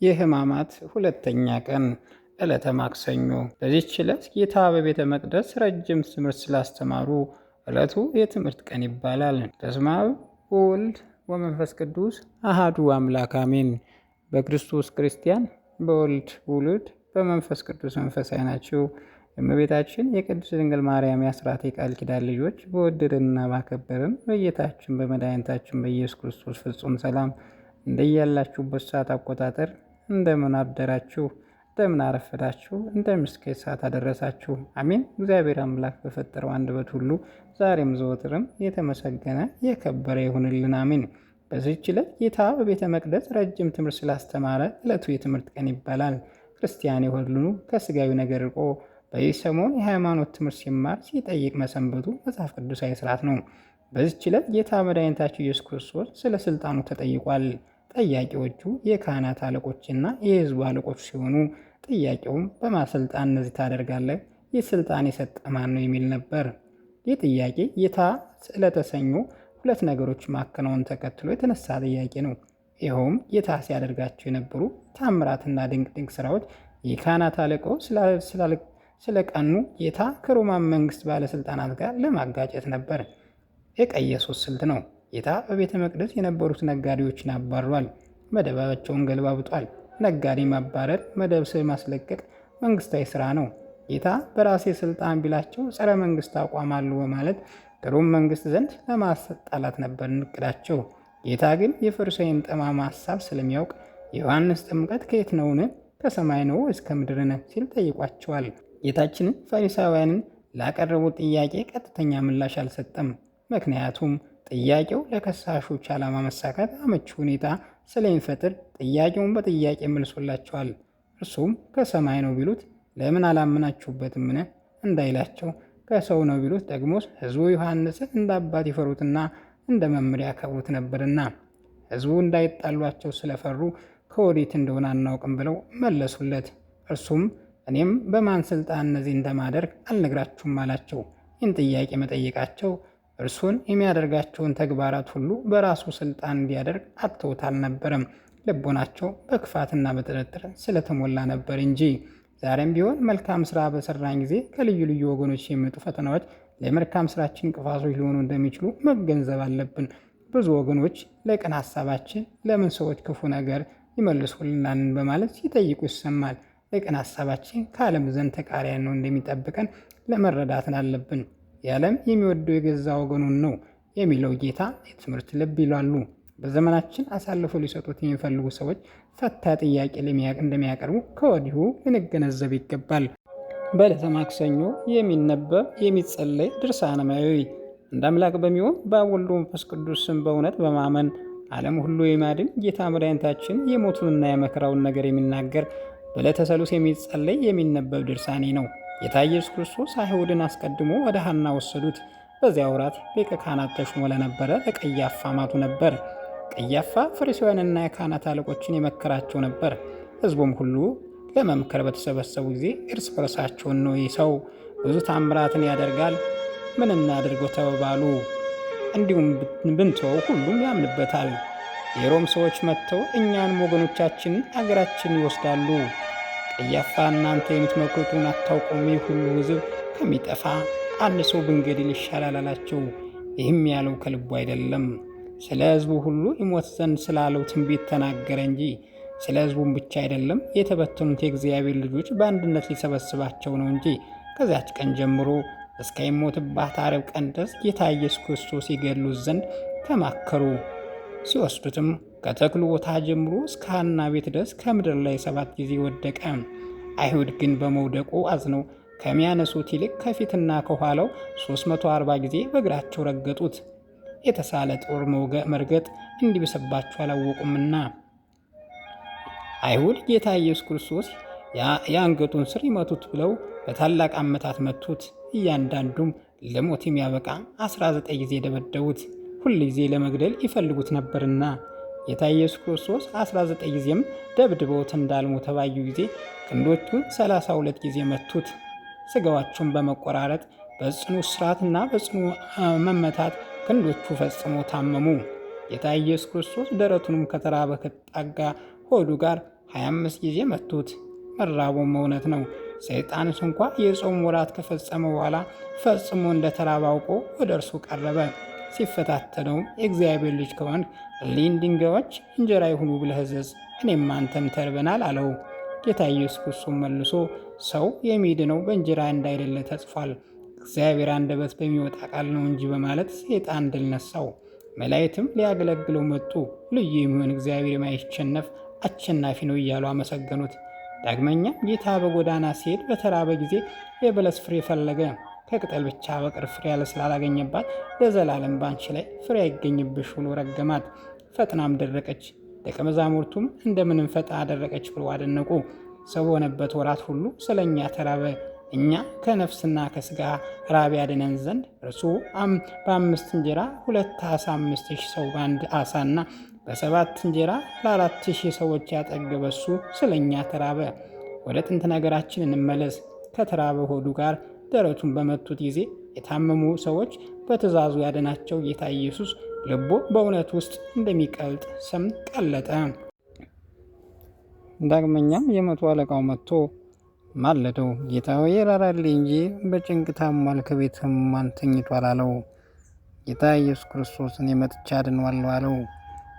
የሕማማት ሁለተኛ ቀን ዕለተ ማክሰኞ። በዚህች ዕለት ጌታ በቤተ መቅደስ ረጅም ትምህርት ስላስተማሩ ዕለቱ የትምህርት ቀን ይባላል። በስመ አብ ወወልድ ወመንፈስ ቅዱስ አሃዱ አምላክ አሜን። በክርስቶስ ክርስቲያን፣ በወልድ ውሉድ፣ በመንፈስ ቅዱስ መንፈሳዊ ናቸው። የእመቤታችን የቅድስት ድንግል ማርያም የአስራት የቃል ኪዳን ልጆች በወደደንና ባከበረን በጌታችን በመድኃኒታችን በኢየሱስ ክርስቶስ ፍጹም ሰላም እንደያላችሁበት ሰዓት አቆጣጠር እንደምን አደራችሁ፣ እንደምን አረፈዳችሁ፣ እንደምን እስከ ሰዓት አደረሳችሁ። አሜን። እግዚአብሔር አምላክ በፈጠረው አንደበት ሁሉ ዛሬም ዘወትርም የተመሰገነ የከበረ ይሁንልን። አሜን። በዚህች ዕለት ጌታ በቤተ መቅደስ ረጅም ትምህርት ስላስተማረ ዕለቱ የትምህርት ቀን ይባላል። ክርስቲያን ሁሉ ከስጋዊ ነገር ርቆ በዚህ ሰሞን የሃይማኖት ትምህርት ሲማር ሲጠይቅ መሰንበቱ መጽሐፍ ቅዱሳዊ ስርዓት ነው። በዚህች ዕለት ጌታ መድኃኒታችን ኢየሱስ ክርስቶስ ስለ ስልጣኑ ተጠይቋል። ጠያቂዎቹ የካህናት አለቆችና የሕዝቡ አለቆች ሲሆኑ ጥያቄውም በማሰልጣን እነዚህ ታደርጋለህ? ይህ ስልጣን የሰጠ ማን ነው የሚል ነበር። ይህ ጥያቄ ጌታ ዕለተ ሰኞ ሁለት ነገሮች ማከናወን ተከትሎ የተነሳ ጥያቄ ነው። ይኸውም ጌታ ሲያደርጋቸው የነበሩ ታምራትና ድንቅ ስራዎች የካህናት አለቃው ስለቀኑ ጌታ ከሮማን መንግስት ባለስልጣናት ጋር ለማጋጨት ነበር። የቀየሱት ስልት ነው። ጌታ በቤተ መቅደስ የነበሩት ነጋዴዎችን አባሯል። መደባቸውን ገልባብጧል። ነጋዴ ማባረር፣ መደብ ማስለቀቅ መንግስታዊ ስራ ነው። ጌታ በራሴ ስልጣን ቢላቸው ጸረ መንግስት አቋም አሉ በማለት ከሮም መንግስት ዘንድ ለማሰጣላት ነበር እቅዳቸው። ጌታ ግን የፈሪሳውያን ጠማማ ሀሳብ ስለሚያውቅ የዮሐንስ ጥምቀት ከየት ነውን? ከሰማይ ነው ወይስ ከምድር ነው ሲል ጠይቋቸዋል። ጌታችንን ፈሪሳውያንን ላቀረቡት ጥያቄ ቀጥተኛ ምላሽ አልሰጠም። ምክንያቱም ጥያቄው ለከሳሾች ዓላማ መሳካት አመቺ ሁኔታ ስለሚፈጥር ጥያቄውን በጥያቄ መልሶላቸዋል። እርሱም ከሰማይ ነው ቢሉት ለምን አላመናችሁበትምን እንዳይላቸው፣ ከሰው ነው ቢሉት ደግሞ ሕዝቡ ዮሐንስን እንደ አባት ይፈሩትና እንደ መምህር ያከብሩት ነበርና ሕዝቡ እንዳይጣሏቸው ስለፈሩ ከወዴት እንደሆነ አናውቅም ብለው መለሱለት። እርሱም እኔም በማን ስልጣን እነዚህ እንደማደርግ አልነግራችሁም አላቸው። ይህን ጥያቄ መጠየቃቸው እርሱን የሚያደርጋቸውን ተግባራት ሁሉ በራሱ ስልጣን እንዲያደርግ አጥተውት አልነበረም። ልቦናቸው በክፋትና በጥርጥር ስለተሞላ ነበር እንጂ። ዛሬም ቢሆን መልካም ስራ በሰራን ጊዜ ከልዩ ልዩ ወገኖች የሚመጡ ፈተናዎች ለመልካም ስራችን እንቅፋቶች ሊሆኑ እንደሚችሉ መገንዘብ አለብን። ብዙ ወገኖች ለቅን ሀሳባችን ለምን ሰዎች ክፉ ነገር ይመልሱልናል በማለት ሲጠይቁ ይሰማል። ለቅን ሀሳባችን ከዓለም ዘንድ ተቃራኒ ነው እንደሚጠብቀን ለመረዳትን አለብን። የዓለም የሚወደው የገዛ ወገኑን ነው የሚለው ጌታ የትምህርት ልብ ይላሉ። በዘመናችን አሳልፎ ሊሰጡት የሚፈልጉ ሰዎች ፈታ ጥያቄ እንደሚያቀርቡ ከወዲሁ ልንገነዘብ ይገባል። በዕለተ ማክሰኞ የሚነበብ የሚጸለይ ድርሳነ ማያዊ እንደ አምላክ በሚሆን በአብ ወልድ መንፈስ ቅዱስ ስም በእውነት በማመን ዓለም ሁሉ የሚያድን ጌታ መድኃኒታችን የሞቱንና የመከራውን ነገር የሚናገር በዕለተ ሰሉስ የሚጸለይ የሚነበብ ድርሳኔ ነው። ጌታ ኢየሱስ ክርስቶስ አይሁድን አስቀድሞ ወደ ሐና ወሰዱት። በዚያ ወራት ሊቀ ካህናት ተሾሞ ለነበረ ለቀያፋ አማቱ ነበር። ቀያፋ ፈሪሳውያንና የካህናት አለቆችን የመከራቸው ነበር። ሕዝቡም ሁሉ ለመምከር በተሰበሰቡ ጊዜ እርስ በርሳቸውን ነው ይህ ሰው ብዙ ታምራትን ያደርጋል፣ ምን እናድርገው ተባባሉ። እንዲሁም ብንተወው ሁሉም ያምንበታል። የሮም ሰዎች መጥተው እኛንም ወገኖቻችንን አገራችንን ይወስዳሉ። ቀያፋ እናንተ የምትመክሩትን አታውቁም፣ ይህ ሁሉ ሕዝብ ከሚጠፋ አንድ ሰው ብንገድል ይሻላል አላቸው። ይህም ያለው ከልቡ አይደለም፣ ስለ ሕዝቡ ሁሉ ይሞት ዘንድ ስላለው ትንቢት ተናገረ እንጂ ስለ ሕዝቡም ብቻ አይደለም፣ የተበተኑት የእግዚአብሔር ልጆች በአንድነት ሊሰበስባቸው ነው እንጂ። ከዚያች ቀን ጀምሮ እስከ ይሞትባት ዓርብ ቀን ድረስ ጌታ ኢየሱስ ክርስቶስ ይገድሉት ዘንድ ተማከሩ። ሲወስዱትም ከተክሉ ቦታ ጀምሮ እስከ ሐና ቤት ድረስ ከምድር ላይ 7 ጊዜ ወደቀ። አይሁድ ግን በመውደቁ አዝነው ከሚያነሱት ይልቅ ከፊትና ከኋላው 340 ጊዜ በእግራቸው ረገጡት። የተሳለ ጦር መርገጥ እንዲብስባቸው አላወቁምና። አይሁድ ጌታ ኢየሱስ ክርስቶስ የአንገቱን ስር ይመቱት ብለው በታላቅ አመታት መቱት። እያንዳንዱም ለሞት የሚያበቃ 19 ጊዜ ደበደቡት። ሁል ጊዜ ለመግደል ይፈልጉት ነበርና። ጌታ ኢየሱስ ክርስቶስ 19 ጊዜም ደብድበውት እንዳልሞተ ባዩ ጊዜ ክንዶቹን 32 ጊዜ መቱት። ስጋዋቸውን በመቆራረጥ በጽኑ እስራትና በጽኑ መመታት ክንዶቹ ፈጽሞ ታመሙ። ጌታ ኢየሱስ ክርስቶስ ደረቱንም ከተራበ ከጣጋ ሆዱ ጋር 25 ጊዜ መቱት። መራቡም እውነት ነው። ሰይጣንስ እንኳ የጾም ወራት ከፈጸመ በኋላ ፈጽሞ እንደተራበ አውቆ ወደ እርሱ ቀረበ። ሲፈታተነውም የእግዚአብሔር ልጅ ከሆንክ እሊህን ድንጋዮች እንጀራ ይሁኑ ብለህ እዘዝ፣ እኔም አንተም ተርበናል አለው። ጌታ ኢየሱስ ክርስቶስ መልሶ ሰው የሚድነው በእንጀራ እንዳይደለ ተጽፏል፣ እግዚአብሔር አንደበት በሚወጣ ቃል ነው እንጂ በማለት ሰይጣን ድል ነሳው። መላእክትም ሊያገለግለው መጡ። ልዩ የሚሆን እግዚአብሔር የማይሸነፍ አሸናፊ ነው እያሉ አመሰገኑት። ዳግመኛ ጌታ በጎዳና ሲሄድ በተራበ ጊዜ የበለስ ፍሬ ፈለገ። ከቅጠል ብቻ በቀር ፍሬ ስላላገኘባት ለዘላለም ባንቺ ላይ ፍሬ አይገኝብሽ ብሎ ረገማት። ፈጥናም ደረቀች። ደቀ መዛሙርቱም እንደምንም ፈጥና ደረቀች ብሎ አደነቁ። ሰው በሆነበት ወራት ሁሉ ስለ እኛ ተራበ። እኛ ከነፍስና ከስጋ ራብ ያድነን ዘንድ እርሱ በ5 እንጀራ 2 ዓሣ 5,000 ሰው በአንድ ዓሣና በ7 እንጀራ ለ4,000 ሰዎች ያጠገበ እሱ ስለ እኛ ተራበ። ወደ ጥንት ነገራችን እንመለስ። ከተራበ ሆዱ ጋር ደረቱን በመቱት ጊዜ የታመሙ ሰዎች በትእዛዙ ያደናቸው ጌታ ኢየሱስ ልቡ በእውነት ውስጥ እንደሚቀልጥ ሰም ቀለጠ። ዳግመኛም የመቶ አለቃው መጥቶ ማለደው፣ ጌታ ሆይ ራራልኝ እንጂ በጭንቅ ታሟል፣ ከቤትም ማን ተኝቷል አለው። ጌታ ኢየሱስ ክርስቶስ እኔ መጥቼ አድነዋለሁ አለው።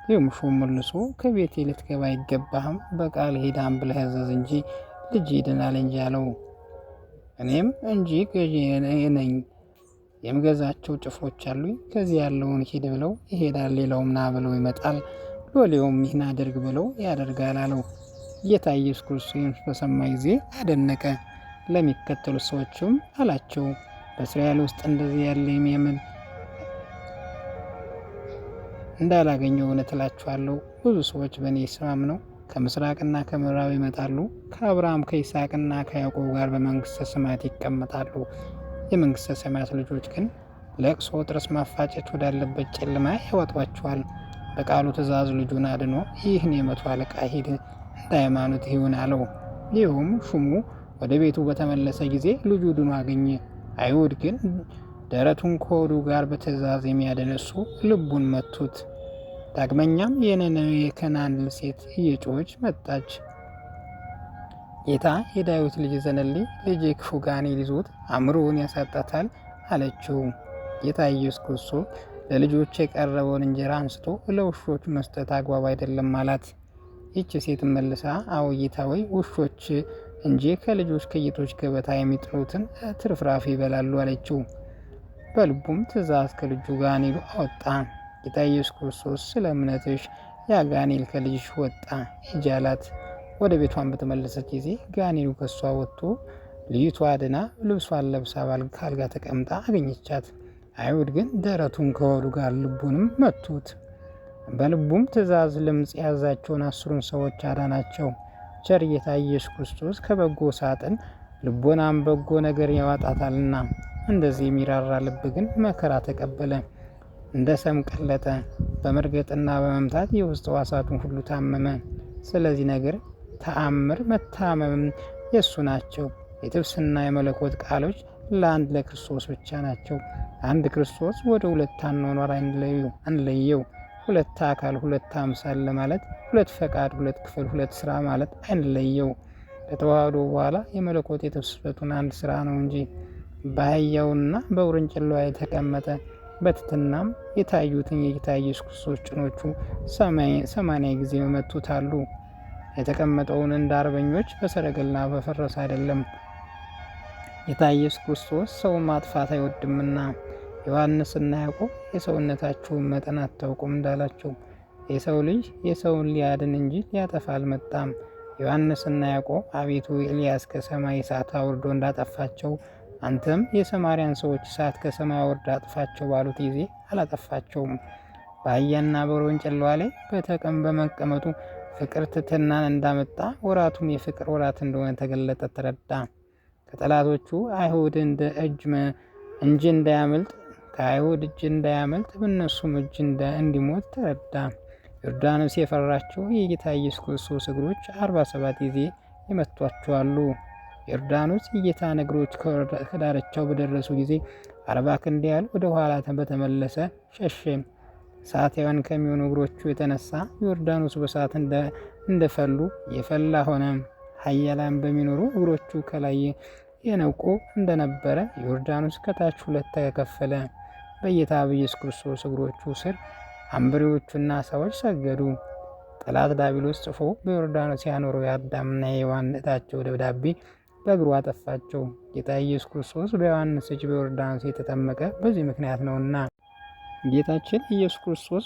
ይህም ሹም መልሶ ከቤቴ ልትገባ አይገባህም፣ በቃል ሂዳም ብለህ እዘዝ እንጂ ልጅ ይድናል እንጂ አለው። እኔም እንጂ ገዢ ነኝ፣ የምገዛቸው ጭፍሮች አሉኝ። ከዚህ ያለውን ሂድ ብለው ይሄዳል፣ ሌላውም ና ብለው ይመጣል፣ ሎሌውም ይህን አድርግ ብለው ያደርጋል አለው። ጌታ ኢየሱስ ክርስቶስ በሰማ ጊዜ አደነቀ። ለሚከተሉት ሰዎችም አላቸው፣ በእስራኤል ውስጥ እንደዚህ ያለ የሚያምን እንዳላገኘው እውነት እላችኋለሁ። ብዙ ሰዎች በእኔ ስም አምነው ከምስራቅና ከምዕራብ ይመጣሉ፣ ከአብርሃም ከይስሐቅና ከያዕቆብ ጋር በመንግሥተ ሰማያት ይቀመጣሉ። የመንግሥተ ሰማያት ልጆች ግን ለቅሶ፣ ጥርስ ማፋጨት ወዳለበት ጨለማ ያወጧቸዋል። በቃሉ ትእዛዝ ልጁን አድኖ ይህን የመቶ አለቃ ሂድ እንደ ሃይማኖት ይሁን አለው። ይኸውም ሹሙ ወደ ቤቱ በተመለሰ ጊዜ ልጁ ድኖ አገኘ። አይሁድ ግን ደረቱን ከሆዱ ጋር በትእዛዝ የሚያደነሱ ልቡን መቱት። ዳግመኛም የነነዌ የከናን ሴት እየጮኸች መጣች። ጌታ የዳዊት ልጅ ዘንልኝ፣ ልጄ ክፉ ጋኔን ይዞት አእምሮውን ያሳጣታል አለችው። ጌታ ኢየሱስ ክርስቶስ ለልጆች የቀረበውን እንጀራ አንስቶ ለውሾች መስጠት አግባብ አይደለም አላት። ይህች ሴት መልሳ አዎ ጌታ ሆይ፣ ውሾች እንጂ ከልጆች ከጌቶች ገበታ የሚጥሉትን ትርፍራፊ ይበላሉ አለችው። በልቡም ትእዛዝ ከልጁ ጋኔሉ አወጣ። ጌታ ኢየሱስ ክርስቶስ ስለ እምነትሽ ያ ጋኔል ከልጅሽ ወጣ ሂጂ አላት። ወደ ቤቷን በተመለሰች ጊዜ ጋኔሉ ከሷ ወጥቶ ልጅቷ ድና ልብሷን ለብሳ ካልጋ ተቀምጣ አገኘቻት። አይሁድ ግን ደረቱን ከሆዱ ጋር ልቡንም መቱት። በልቡም ትእዛዝ ልምጽ የያዛቸውን 10 ሰዎች አዳናቸው። ቸር ጌታ ኢየሱስ ክርስቶስ ከበጎ ሳጥን ልቦናም በጎ ነገር ያዋጣታልና፣ እንደዚህ የሚራራ ልብ ግን መከራ ተቀበለ፣ እንደ ሰም ቀለጠ። በመርገጥና በመምታት የውስጥ ሕዋሳቱን ሁሉ ታመመ። ስለዚህ ነገር ተአምር መታመም የእሱ ናቸው። የጥብስና የመለኮት ቃሎች ለአንድ ለክርስቶስ ብቻ ናቸው። አንድ ክርስቶስ ወደ 2 አኗኗር አንለየው። 2 አካል 2 አምሳል ለማለት 2 ፈቃድ 2 ክፍል 2 ስራ ማለት አንለየው። ከተዋህዶ በኋላ የመለኮት የተስፈቱን አንድ ስራ ነው እንጂ። በአህያውና በውርንጭላዋ የተቀመጠ በትትናም የታዩትን የጌታ ኢየሱስ ክርስቶስ ጭኖቹ 80 ጊዜ መቱት አሉ። የተቀመጠውን እንደ አርበኞች በሰረገላ በፈረስ አይደለም። ጌታ ኢየሱስ ክርስቶስ ሰው ማጥፋት አይወድምና ዮሐንስና ያዕቆብ የሰውነታችሁን መጠን አታውቁም እንዳላቸው የሰው ልጅ የሰውን ሊያድን እንጂ ሊያጠፋ አልመጣም። ዮሐንስና ያዕቆብ አቤቱ ኤልያስ ከሰማይ እሳት አውርዶ እንዳጠፋቸው አንተም የሰማርያን ሰዎች እሳት ከሰማይ አውርዶ አጥፋቸው ባሉት ጊዜ አላጠፋቸውም። በአህያና በውርንጭላዋ ላይ በመቀመጡ ፍቅር ትሕትናን እንዳመጣ ወራቱም የፍቅር ወራት እንደሆነ ተገለጠ፣ ተረዳ። ከጠላቶቹ አይሁድ እንጂ እንዳያመልጥ ከአይሁድ እጅ እንዳያመልጥ በእነሱም እጅ እንዲሞት ተረዳ። ዮርዳኖስ የፈራቸው የጌታ ኢየሱስ ክርስቶስ እግሮች 47 ጊዜ ይመቷቸዋሉ። ዮርዳኖስ የጌታን እግሮች ከዳርቻው በደረሱ ጊዜ 40 ክንድ ያህል ወደ ኋላ በተመለሰ ሸሸ። እሳታውያን ከሚሆኑ እግሮቹ የተነሳ ዮርዳኖስ በእሳት እንደፈሉ የፈላ ሆነ። ኃያላን በሚኖሩ እግሮቹ ከላይ የነቁ እንደነበረ ዮርዳኖስ ከታች ሁለት ተከፈለ። በጌታ በኢየሱስ ክርስቶስ እግሮቹ ስር አንበሪዎቹና ዓሣዎች ሰገዱ። ጠላት ዲያብሎስ ጽፎ በዮርዳኖስ ያኖረው የአዳምና የሔዋን ዕጣቸው ደብዳቤ በእግሩ አጠፋቸው። ጌታ ኢየሱስ ክርስቶስ በዮሐንስ እጅ በዮርዳኖስ የተጠመቀ በዚህ ምክንያት ነውና። ጌታችን ኢየሱስ ክርስቶስ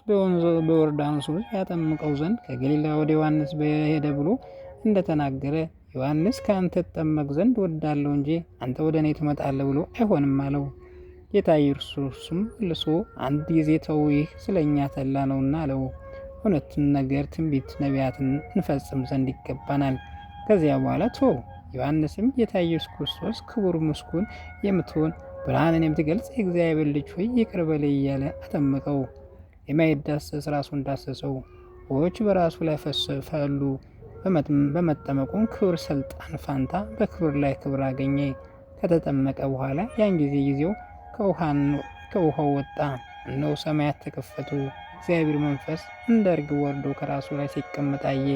በዮርዳኖስ ውስጥ ያጠምቀው ዘንድ ከገሊላ ወደ ዮሐንስ በሄደ ብሎ እንደተናገረ ዮሐንስ ከአንተ ትጠመቅ ዘንድ ወዳለሁ እንጂ አንተ ወደ እኔ ትመጣለህ ብሎ አይሆንም አለው። ጌታ ኢየሱስም መልሶ አንድ ጊዜ ተው፣ ይህ ስለ እኛ ተላ ነውና አለው። እውነትን ነገር ትንቢት ነቢያትን እንፈጽም ዘንድ ይገባናል። ከዚያ በኋላ ተው። ዮሐንስም ጌታ ኢየሱስ ክርስቶስ ክቡር ምስጉን የምትሆን ብርሃንን የምትገልጽ የእግዚአብሔር ልጅ ሆይ ይቅር በለኝ እያለ አጠመቀው። የማይዳሰስ ራሱን ዳሰሰው። ውኆች በራሱ ላይ ፈሉ። በመጠመቁም ክብር ስልጣን ፋንታ በክብር ላይ ክብር አገኘ። ከተጠመቀ በኋላ ያን ጊዜው ከውሃው ወጣ። እነሆ ሰማያት ተከፈቱ። እግዚአብሔር መንፈስ እንደ ርግብ ወርዶ ከራሱ ላይ ሲቀመጥ አየ።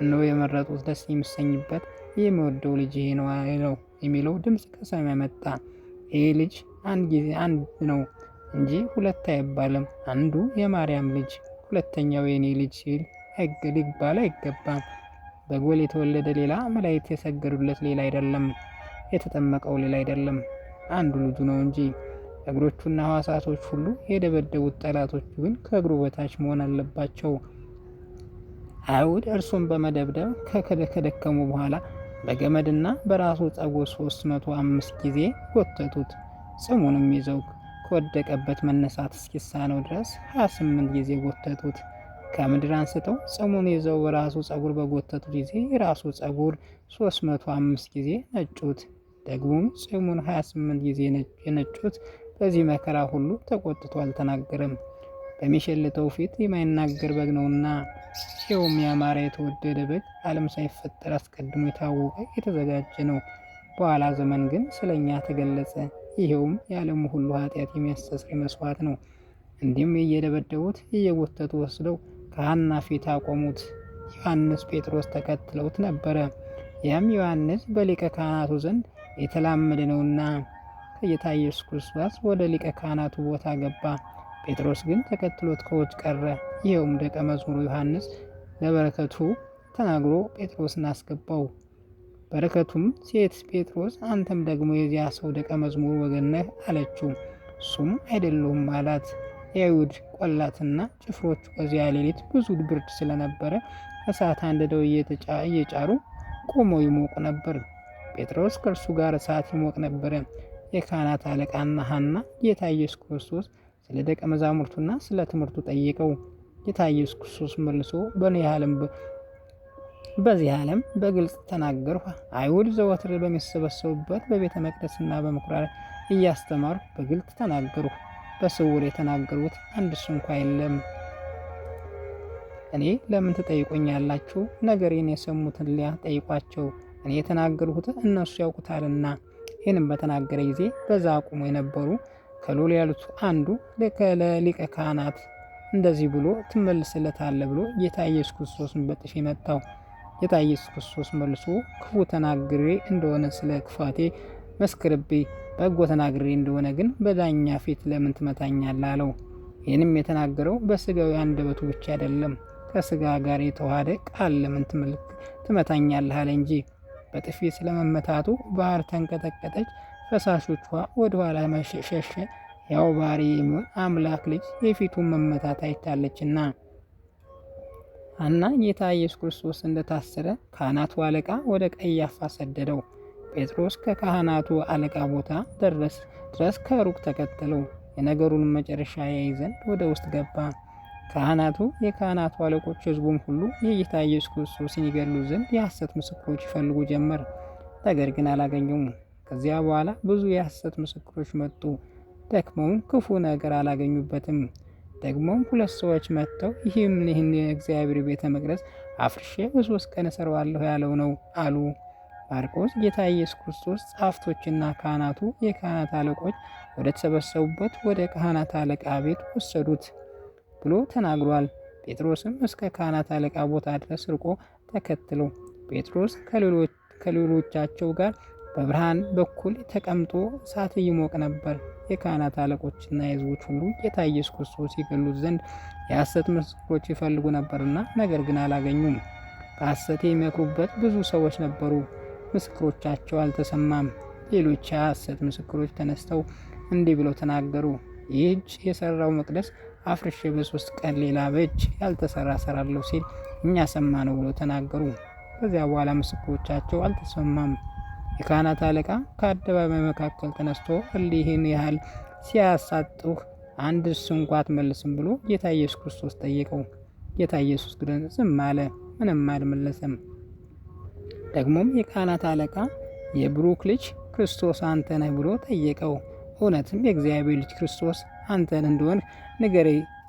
እነሆ የመረጡት ደስ የሚሰኝበት የሚወደው ልጅ ይሄ ነው የሚለው ድምፅ ከሰማይ መጣ። ይህ ልጅ አንድ ነው እንጂ ሁለት አይባልም። አንዱ የማርያም ልጅ ሁለተኛው የኔ ልጅ ሲል ሊባል አይገባም። በጎል የተወለደ ሌላ፣ መላእክት የሰገዱለት ሌላ አይደለም፣ የተጠመቀው ሌላ አይደለም፣ አንዱ ልጁ ነው እንጂ። እግሮቹና ሕዋሳቶች ሁሉ የደበደቡት ጠላቶቹ ግን ከእግሩ በታች መሆን አለባቸው። አይሁድ እርሱን በመደብደብ ከደከሙ በኋላ በገመድና በራሱ ፀጉር 305 ጊዜ ጎተቱት። ጽሙንም ይዘው ከወደቀበት መነሳት እስኪሳነው ድረስ 28 ጊዜ ጎተቱት። ከምድር አንስተው ጽሙን ይዘው በራሱ ፀጉር በጎተቱት ጊዜ የራሱ ፀጉር 305 ጊዜ ነጩት። ደግሞም ጽሙን 28 ጊዜ የነጩት በዚህ መከራ ሁሉ ተቆጥቶ አልተናገረም። በሚሸልተው ፊት የማይናገር በግ ነውና፣ ይኸውም ያማረ የተወደደ በግ ዓለም ሳይፈጠር አስቀድሞ የታወቀ የተዘጋጀ ነው። በኋላ ዘመን ግን ስለኛ ተገለጸ። ይኸውም የዓለሙ ሁሉ ኃጢአት የሚያስተስርይ መስዋዕት ነው። እንዲህም እየደበደቡት እየጎተቱ ወስደው ከሐና ፊት አቆሙት። ዮሐንስ ጴጥሮስ ተከትለውት ነበረ። ያም ዮሐንስ በሊቀ ካህናቱ ዘንድ የተላመደ ነውና ከጌታ ኢየሱስ ክርስቶስ ወደ ሊቀ ካህናቱ ቦታ ገባ። ጴጥሮስ ግን ተከትሎት ከውጭ ቀረ። ይኸውም ደቀ መዝሙሩ ዮሐንስ ለበረከቱ ተናግሮ ጴጥሮስን አስገባው። በረከቱም ሴት ጴጥሮስ አንተም ደግሞ የዚያ ሰው ደቀ መዝሙር ወገን ነህ አለችው። እሱም አይደለሁም አላት። የአይሁድ ቆላትና ጭፍሮች በዚያ ሌሊት ብዙ ብርድ ስለነበረ እሳት አንድደው እየጫሩ ቆመው ይሞቁ ነበር። ጴጥሮስ ከእርሱ ጋር እሳት ይሞቅ ነበረ። የካህናት አለቃና ሐና ጌታ ኢየሱስ ክርስቶስ ስለ ደቀ መዛሙርቱና ስለ ትምህርቱ ጠየቀው። ጌታ ኢየሱስ ክርስቶስ መልሶ በዚህ ዓለም በግልጽ ተናገርሁ። አይሁድ ዘወትር በሚሰበሰቡበት በቤተ መቅደስና በምኩራብ እያስተማርሁ በግልጽ ተናገርሁ። በስውር የተናገሩት አንድስ እንኳ የለም። እኔ ለምን ትጠይቁኛላችሁ? ነገሬን የሰሙትን ጠይቋቸው። እኔ የተናገርሁት እነሱ ያውቁታልና። ይህንም በተናገረ ጊዜ በዛ አቁሞ የነበሩ ከሎሌ ያሉት አንዱ ለሊቀ ካህናት እንደዚህ ብሎ ትመልስለታለህ ብሎ ጌታ ኢየሱስ ክርስቶስን በጥፊ መታው። ጌታ ኢየሱስ ክርስቶስ መልሶ ክፉ ተናግሬ እንደሆነ ስለ ክፋቴ መስክርብኝ፣ በጎ ተናግሬ እንደሆነ ግን በዳኛ ፊት ለምን ትመታኛለህ አለው። ይህንም የተናገረው በስጋዊ አንደበቱ ብቻ አይደለም፣ ከስጋ ጋር የተዋሃደ ቃል ለምን ትመታኛለህ አለ እንጂ። በጥፊ ስለመመታቱ ባህር ተንቀጠቀጠች፣ ፈሳሾቿ ወደ ኋላ ሸሸ። ያው ባህሪ የሚሆን አምላክ ልጅ የፊቱን መመታት አይታለችና። ሐና ጌታ ኢየሱስ ክርስቶስ እንደታሰረ ካህናቱ አለቃ ወደ ቀያፋ ሰደደው። ጴጥሮስ ከካህናቱ አለቃ ቦታ ድረስ ከሩቅ ተከተለው። የነገሩን መጨረሻ ያይ ዘንድ ወደ ውስጥ ገባ። የካህናቱ አለቆች ሕዝቡም ሁሉ የጌታ ኢየሱስ ክርስቶስን ይገድሉ ዘንድ የሐሰት ምስክሮች ይፈልጉ ጀመር። ነገር ግን አላገኙም። ከዚያ በኋላ ብዙ የሐሰት ምስክሮች መጡ፣ ደክመውም ክፉ ነገር አላገኙበትም። ደግሞም 2 ሰዎች መጥተው ይህን የእግዚአብሔር ቤተ መቅደስ አፍርሼ በ3 ቀን እሰራዋለሁ ያለው ነው አሉ። ማርቆስ ጌታ ኢየሱስ ክርስቶስ ጻፍቶችና ካህናቱ የካህናት አለቆች ወደ ተሰበሰቡበት ወደ ካህናት አለቃ ቤት ወሰዱት ብሎ ተናግሯል። ጴጥሮስም እስከ ካህናት አለቃ ቦታ ድረስ ርቆ ተከትለው ጴጥሮስ ከሌሎቻቸው ጋር በብርሃን በኩል ተቀምጦ እሳት ይሞቅ ነበር። የካህናት አለቆችና የሕዝቦች ሁሉ ጌታ ኢየሱስ ክርስቶስ ይገሉት ዘንድ የሐሰት ምስክሮች ይፈልጉ ነበርና፣ ነገር ግን አላገኙም። በሐሰት የሚመክሩበት ብዙ ሰዎች ነበሩ፣ ምስክሮቻቸው አልተሰማም። ሌሎች የሐሰት ምስክሮች ተነስተው እንዲህ ብለው ተናገሩ፣ ይህ እጅ የሰራው መቅደስ አፍርሼ በ3 ቀን ሌላ በእጅ ያልተሰራ እሰራለሁ ሲል እኛ ሰማነው ብለው ተናገሩ። ከዚያ በኋላ ምስክሮቻቸው አልተሰማም። የካህናት አለቃ ከአደባባይ መካከል ተነስቶ ይህን ያህል ሲያሳጡህ አንድስ እንኳ አትመልስም ብሎ ጌታ ኢየሱስ ክርስቶስ ጠየቀው። ጌታ ኢየሱስ ግን ዝም አለ፣ ምንም አልመለሰም። ደግሞም የካህናት አለቃ የብሩክ ልጅ ክርስቶስ አንተ ነህ ብሎ ጠየቀው። እውነትም የእግዚአብሔር ልጅ ክርስቶስ አንተን እንደሆንህ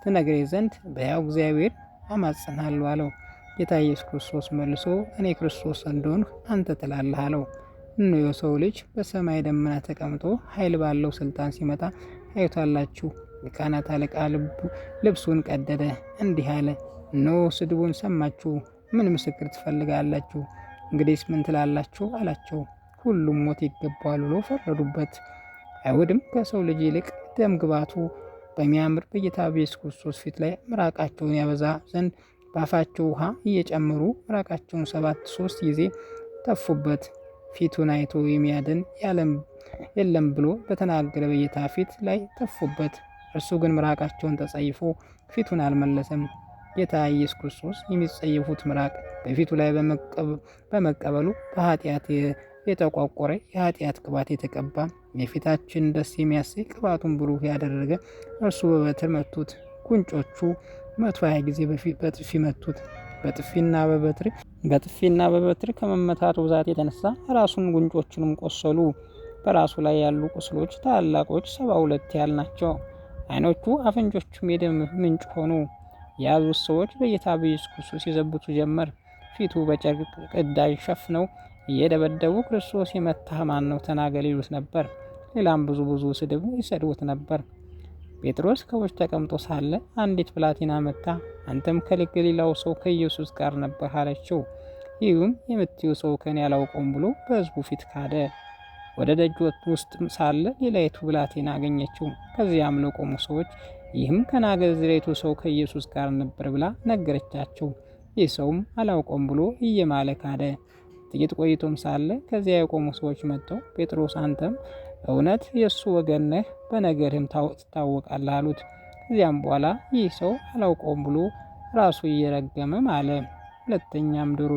ትነግረኝ ዘንድ በሕያው እግዚአብሔር አማጽናለሁ አለው። ጌታ ኢየሱስ ክርስቶስ መልሶ እኔ ክርስቶስ እንደሆንህ አንተ ትላለህ አለው። እነሆ የሰው ልጅ በሰማይ ደመና ተቀምጦ ኃይል ባለው ስልጣን ሲመጣ ታዩታላችሁ። የካህናት አለቃ ልብሱን ቀደደ፣ እንዲህ አለ፣ እነሆ ስድቡን ሰማችሁ፣ ምን ምስክር ትፈልጋላችሁ? እንግዲህስ ምን ትላላችሁ አላቸው። ሁሉም ሞት ይገባዋል ብሎ ፈረዱበት። አይሁድም ከሰው ልጅ ይልቅ ደም ግባቱ በሚያምር በጌታ በኢየሱስ ክርስቶስ ፊት ላይ ምራቃቸውን ያበዛ ዘንድ በአፋቸው ውሃ እየጨመሩ ምራቃቸውን 73 ጊዜ ተፉበት። ፊቱን አይቶ የሚያድን የለም ብሎ በተናገረ በጌታ ፊት ላይ ተፉበት። እርሱ ግን ምራቃቸውን ተጸይፎ ፊቱን አልመለሰም። ጌታ ኢየሱስ ክርስቶስ የሚጸየፉት ምራቅ በፊቱ ላይ በመቀበሉ በኃጢአት የተቋቆረ የኃጢአት ቅባት የተቀባ የፊታችን ደስ የሚያሰኝ ቅባቱን ብሩህ ያደረገ እርሱ በበትር መቱት። ጉንጮቹ 120 ጊዜ በጥፊ መቱት። በጥፊና በበትር ከመመታቱ ብዛት የተነሳ ራሱን ጉንጮቹንም ቆሰሉ። በራሱ ላይ ያሉ ቁስሎች ታላቆች 72 ያህል ናቸው። ዓይኖቹ አፍንጮቹም የደም ምንጭ ሆኑ። የያዙት ሰዎች በጌታ በኢየሱስ ክርስቶስ ይዘብቱ ጀመር። ፊቱ በጨርቅ ቅዳጅ ሸፍነው እየደበደቡ ክርስቶስ የመታህ ማን ነው ተናገር ይሉት ነበር። ሌላም ብዙ ስድብ ይሰድቡት ነበር። ጴጥሮስ ከውጭ ተቀምጦ ሳለ አንዲት ብላቴና መጣ። አንተም ከገሊላው ሰው ከኢየሱስ ጋር ነበር አለችው። ይህም የምትዩ ሰው ከኔ አላውቀውም ብሎ በሕዝቡ ፊት ካደ። ወደ ደጅ ውስጥ ሳለ ሌላይቱ ብላቴና አገኘችው። ከዚያም ለቆሙ ሰዎች ይህም ከናዝሬቱ ሰው ከኢየሱስ ጋር ነበር ብላ ነገረቻቸው። ይህ ሰውም አላውቀውም ብሎ እየማለ ካደ። ጥቂት ቆይቶም ሳለ ከዚያ የቆሙ ሰዎች መጥተው ጴጥሮስ አንተም እውነት የእሱ ወገን ነህ፣ በነገርህም ትታወቃለህ አሉት። ከዚያም በኋላ ይህ ሰው አላውቀውም ብሎ ራሱ እየረገመ ማለ። ሁለተኛም ዶሮ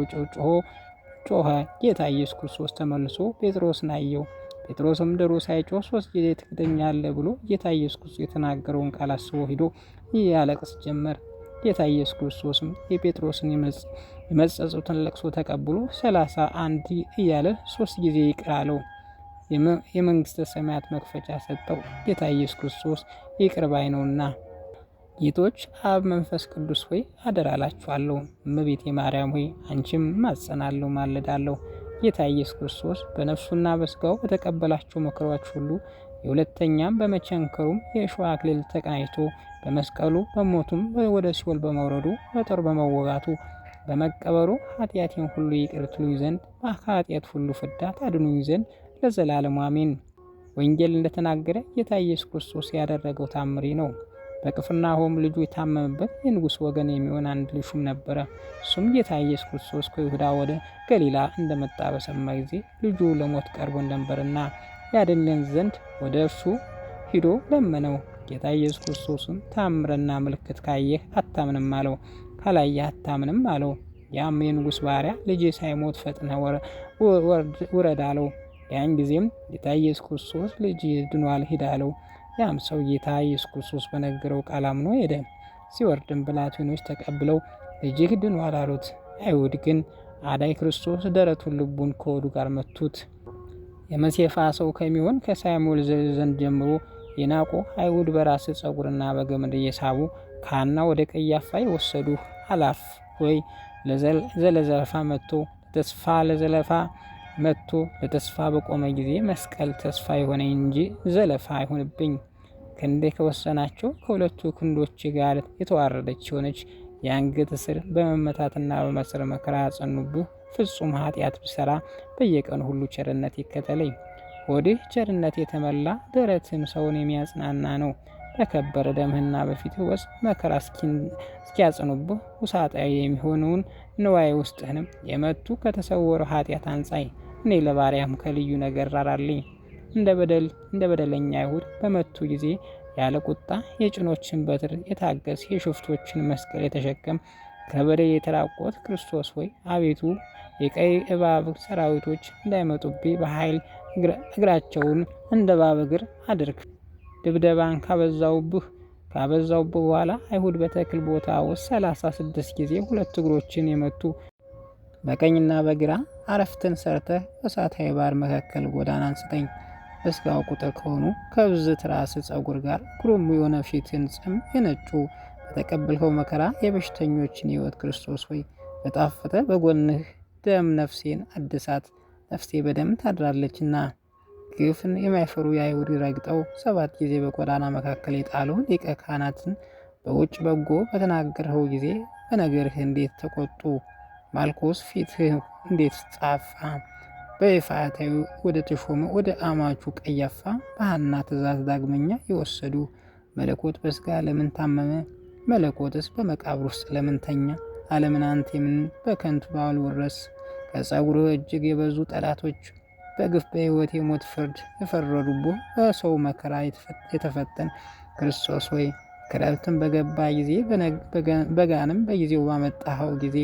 ጮኸ። ጌታ ኢየሱስ ክርስቶስ ተመልሶ ጴጥሮስን አየው። ጴጥሮስም ዶሮ ሳይጮህ 3 ጊዜ ትክደኛለህ ብሎ ጌታ ኢየሱስ ክርስቶስ የተናገረውን ቃል አስቦ ሂዶ ያለቅስ ጀመር። ጌታ ኢየሱስ ክርስቶስም የጴጥሮስን የመጸጸቱን ለቅሶ ተቀብሎ 31 እያለ 3 ጊዜ ይቅር አለው። የመንግስተ ሰማያት መክፈቻ ሰጠው። ጌታ ኢየሱስ ክርስቶስ ይቅር ባይ ነውና። ጌቶች አብ መንፈስ ቅዱስ ሆይ አደራላችኋለሁ። እመቤቴ ማርያም ሆይ አንቺም ማጸናለሁ ማለዳለሁ። ጌታ ኢየሱስ ክርስቶስ በነፍሱና በስጋው በተቀበላቸው መከራዎች ሁሉ የሁለተኛም በመቸንከሩም የእሾህ አክሊል ተቀናጅቶ በመስቀሉ በሞቱም ወደ ሲኦል በመውረዱ በጦር በመወጋቱ በመቀበሩ ኃጢአቴን ሁሉ ይቅር ትሉኝ ዘንድ ከኃጢአት ሁሉ ፍዳ ታድኑኝ ዘንድ ለዘላለሙ አሜን። ወንጌል እንደተናገረ ጌታ ኢየሱስ ክርስቶስ ያደረገው ታምሪ ነው። በቅፍርናሆም ልጁ የታመመበት የንጉሥ ወገን የሚሆን አንድ ልጅ ሹም ነበረ። እሱም ጌታ ኢየሱስ ክርስቶስ ከይሁዳ ወደ ገሊላ እንደመጣ በሰማ ጊዜ ልጁ ለሞት ቀርቦ ነበርና ያድነን ዘንድ ወደ እርሱ ሂዶ ለመነው። ጌታ ኢየሱስ ክርስቶስም ታምርና ምልክት ካየህ አታምንም አለው። ካላየህ አታምንም አለው። ያም የንጉሥ ባሪያ ልጅ ሳይሞት ፈጥነህ ውረድ አለው። ያን ጊዜም ጌታ ኢየሱስ ክርስቶስ ልጅ ድኗል ሂድ አለው። ያም ሰው ጌታ ኢየሱስ ክርስቶስ በነገረው ቃል አምኖ ሄደ። ሲወርድም ብላቴኖች ተቀብለው ልጅህ ድኗል አሉት። አይሁድ ግን አዳይ ክርስቶስ ደረቱን ልቡን ከሆዱ ጋር መቱት። የመሴፋ ሰው ከሚሆን ከሳሙኤል ዘንድ ጀምሮ የናቁ አይሁድ በራስ ጸጉርና በገመድ እየሳቡ ከሐና ወደ ቀያፋ የወሰዱ አላፍ ሆይ ለዘለፋ መጥቶ ለተስፋ በቆመ ጊዜ መስቀል ተስፋ የሆነ እንጂ ዘለፋ አይሆንብኝ። ክንዴ ከወሰናቸው ከሁለቱ ክንዶች ጋር የተዋረደች የሆነች የአንገት እስር በመመታትና በመሰር መከራ ያጸኑብህ። ፍጹም ኃጢአት ብሰራ በየቀኑ ሁሉ ቸርነት ይከተለኝ። ሆድህ ቸርነት የተመላ ደረትም ሰውን የሚያጽናና ነው። በከበረ ደምህና በፊትህ ወስጥ መከራ እስኪያጽኑብህ ውሳጣዊ የሚሆነውን ንዋይ ውስጥህንም የመቱ ከተሰወረ ኃጢአት አንጻይ። እኔ ለባሪያም ከልዩ ነገር ራራልኝ። እንደ በደለኛ አይሁድ በመቱ ጊዜ ያለ ቁጣ የጭኖችን በትር የታገስ የሽፍቶችን መስቀል የተሸከም ከበደል የተራቆት ክርስቶስ ሆይ አቤቱ የቀይ እባብ ሰራዊቶች እንዳይመጡብኝ በኃይል እግራቸውን እንደ እባብ እግር አድርግ። ድብደባን ካበዛውብህ በኋላ አይሁድ በተክል ቦታ ውስጥ 36 ጊዜ ሁለት እግሮችን የመቱ በቀኝና በግራ አረፍትን ሰርተህ በእሳታዊ ባህር መካከል ጎዳና አንስተኝ። በስጋው ቁጥር ከሆኑ ከብዝት ራስ ጸጉር ጋር ግሩም የሆነ ፊትን ጽም የነጩ በተቀበልከው መከራ የበሽተኞችን ሕይወት ክርስቶስ ሆይ በጣፈጠ በጎንህ ደም ነፍሴን አድሳት። ነፍሴ በደም ታድራለችና። ግፍን የማይፈሩ የአይሁድ ረግጠው 7 ጊዜ በጎዳና መካከል የጣሉ ሊቀ ካህናትን በውጭ በጎ በተናገርኸው ጊዜ በነገርህ እንዴት ተቆጡ? ማልኮስ ፊትህ እንዴት ጻፋ? በይፋታዊ ወደ ተሾመ ወደ አማቹ ቀያፋ በሐና ትእዛዝ ዳግመኛ የወሰዱ መለኮት በስጋ ለምን ታመመ? መለኮትስ በመቃብር ውስጥ ለምን ተኛ? ዓለምን አንተ የምን በከንቱ ባልወረስ? ከጸጉርህ እጅግ የበዙ ጠላቶች በግፍ በሕይወት የሞት ፍርድ የፈረዱብህ በሰው መከራ የተፈተን ክርስቶስ ሆይ ክረምትን በገባ ጊዜ በጋንም በጊዜው ባመጣኸው ጊዜ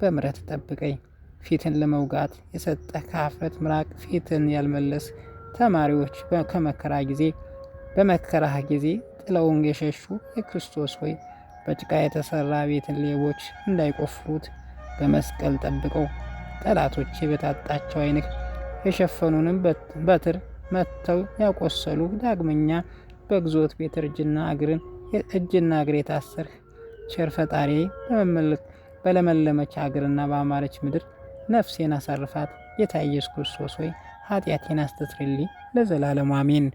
በምሕረት ጠብቀኝ። ፊትን ለመውጋት የሰጠህ ከአፍረት ምራቅ ፊትን ያልመለስ ተማሪዎች በመከራህ ጊዜ ጥለውን የሸሹ የክርስቶስ ሆይ በጭቃ የተሰራ ቤትን ሌቦች እንዳይቆፍሩት በመስቀል ጠብቀው። ጠላቶች በታጣቸው ዓይንህ የሸፈኑንም በትር መጥተው ያቆሰሉ ዳግመኛ በግዞት ቤት እጅና እግር የታሰርህ ቸር ፈጣሪ በለመለመች ሀገርና በአማረች ምድር ነፍሴን አሳርፋት። ጌታ ኢየሱስ ክርስቶስ ሆይ ኃጢአቴን አስተስርይልኝ ለዘላለሙ አሜን።